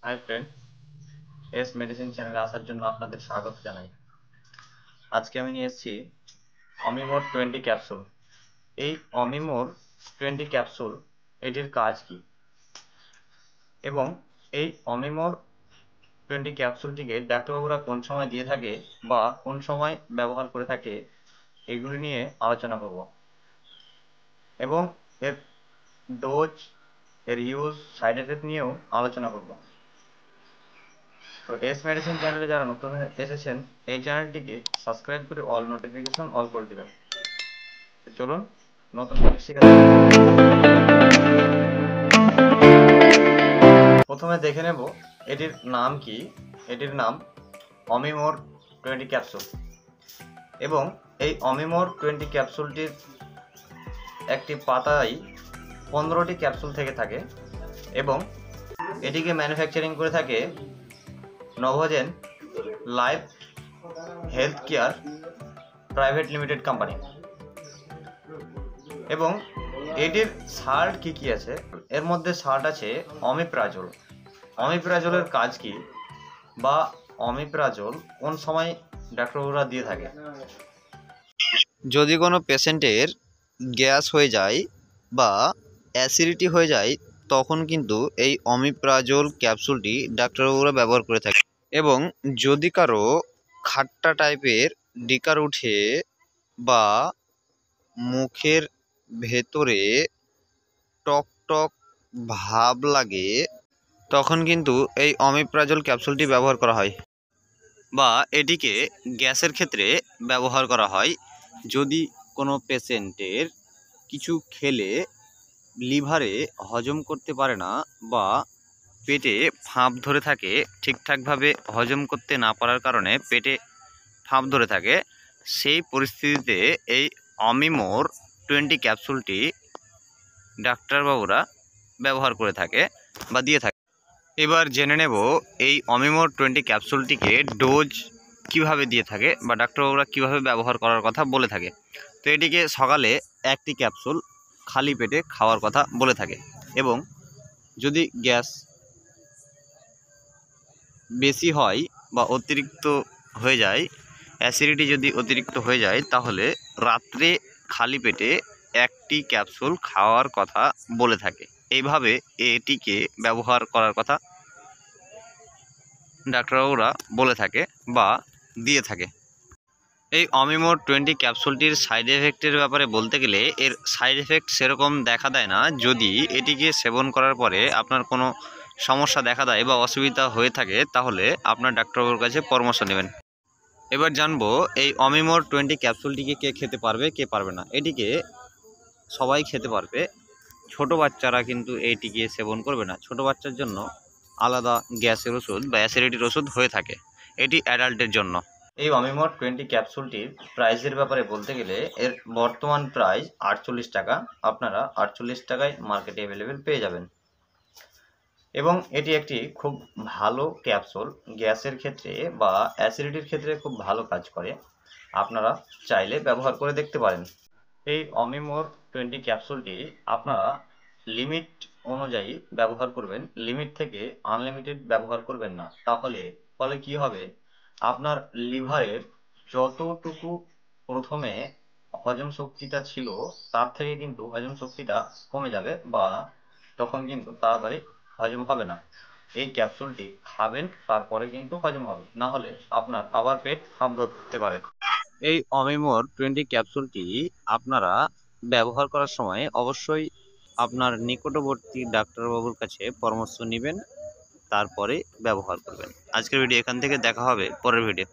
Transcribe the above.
Hi friend, S medicine চ্যানেলে আসার জন্য আপনাদের স্বাগত জানাই। আজকে আমি নিয়ে এসেছি অমিমোর 20 ক্যাপসুল। এই অমিমোর 20 ক্যাপসুল এটির কাজ কি এবং এই অমিমোর 20 ক্যাপসুলটিকে ডাক্তারবাবুরা কোন সময় দিয়ে থাকে বা কোন সময় ব্যবহার করে থাকে এগুলি নিয়ে আলোচনা করব এবং এর ডোজ, এর ইউজ, সাইড এফেক্ট নিয়েও আলোচনা করব। তো এস মেডিসিন চ্যানেলে যারা নতুন এসেছেন এই চ্যানেলটিকে সাবস্ক্রাইব করে অল নোটিফিকেশন অল করে দিবেন। চলুন নতুন করে শেখা যাক। প্রথমে দেখে নেব এটির নাম কি। এটির নাম অমিমোর 20 ক্যাপসুল এবং এই অমিমোর 20 ক্যাপসুলটির একটি পাতায় 15টি ক্যাপসুল থেকে থাকে এবং এটিকে ম্যানুফ্যাকচারিং করে থাকে Novogen life health care private limited company. এবং এটির সাল্ট কি কি আছে, এর মধ্যে সাল্ট আছে অমিপ্রাজোল। অমিপ্রাজোলের কাজ কি বা অমিপ্রাজোল কোন সময় ডাক্তারবাবুরা দিয়ে থাকে? যদি কোনো পেশেন্টের গ্যাস হয়ে যায় বা অ্যাসিডিটি হয়ে যায় তখন কিন্তু এই অমিপ্রাজোল ক্যাপসুলটি ডাক্তারবাবুরা ব্যবহার করে থাকে। এবং যদি কারো খাট্টা টাইপের ডিকার উঠে বা মুখের ভেতরে টক টক ভাব লাগে তখন কিন্তু এই অমিপ্রাজোল ক্যাপসুলটি ব্যবহার করা হয় বা এটিকে গ্যাসের ক্ষেত্রে ব্যবহার করা হয়। যদি কোনো পেশেন্টের কিছু খেলে লিভারে হজম করতে পারে না বা পেটে ফাঁপ ধরে থাকে, ঠিকঠাকভাবে হজম করতে না পারার কারণে পেটে ফাঁপ ধরে থাকে, সেই পরিস্থিতিতে এই অমিমোর 20 ক্যাপসুলটি ডাক্তারবাবুরা ব্যবহার করে থাকে বা দিয়ে থাকে। এবার জেনে নেব এই অমিমোর 20 ক্যাপসুলটিকে ডোজ কিভাবে দিয়ে থাকে বা ডাক্তারবাবুরা কিভাবে ব্যবহার করার কথা বলে থাকে। তো এটিকে সকালে একটি ক্যাপসুল খালি পেটে খাওয়ার কথা বলে থাকে এবং যদি গ্যাস বেশি হয় বা অতিরিক্ত হয়ে যায়, অ্যাসিডিটি যদি অতিরিক্ত হয়ে যায়, তাহলে রাত্রে খালি পেটে একটি ক্যাপসুল খাওয়ার কথা বলে থাকে। এইভাবে এটিকে ব্যবহার করার কথা ডাক্তারবাবুরা বলে থাকে বা দিয়ে থাকে। এই অমিমোর 20 ক্যাপসুলটির সাইড এফেক্টের ব্যাপারে বলতে গেলে এর সাইড এফেক্ট সেরকম দেখা দেয় না। যদি এটিকে সেবন করার পরে আপনার কোনো সমস্যা দেখা দেয় বা অসুবিধা হয়ে থাকে তাহলে আপনার ডাক্তারবাবুর কাছে পরামর্শ নেবেন। এবার জানবো এই অমিমোর 20 ক্যাপসুলটিকে কে খেতে পারবে কে পারবে না। এটিকে সবাই খেতে পারবে, ছোট বাচ্চারা কিন্তু এইটিকে সেবন করবে না। ছোট বাচ্চার জন্য আলাদা গ্যাসের ওষুধ বা অ্যাসিডিটির ওষুধ হয়ে থাকে, এটি অ্যাডাল্টের জন্য। এই অমিমোর 20 ক্যাপসুলটির প্রাইসের ব্যাপারে বলতে গেলে এর বর্তমান প্রাইস 48 টাকা। আপনারা 48 টাকায় মার্কেটে অ্যাভেলেবেল পেয়ে যাবেন এবং এটি একটি খুব ভালো ক্যাপসুল, গ্যাসের ক্ষেত্রে বা অ্যাসিডিটির ক্ষেত্রে খুব ভালো কাজ করে। আপনারা চাইলে ব্যবহার করে দেখতে পারেন। এই অমিমোর 20 ক্যাপসুলটি আপনারা লিমিট অনুযায়ী ব্যবহার করবেন, লিমিট থেকে আনলিমিটেড ব্যবহার করবেন না। ফলে কি হবে, আপনার লিভারের যতটুকু প্রথমে হজম শক্তিটা ছিল তার থেকে কিন্তু হজম শক্তিটা কমে যাবে বা তখন কিন্তু তাড়াতাড়ি হজম হবে না। এই ক্যাপসুলটি খাবেন, তারপরে কিন্তু হজম হবে, না হলে আপনার আবার পেট ফাঁপ ধরতে পারে। এই অমিমোর 20 ক্যাপসুলটি আপনারা ব্যবহার করার সময় অবশ্যই আপনার নিকটবর্তী ডাক্তারবাবুর কাছে পরামর্শ নেবেন, তারপরে ব্যবহার করবেন। আজকের ভিডিও এখান থেকে, দেখা হবে পরের ভিডিও।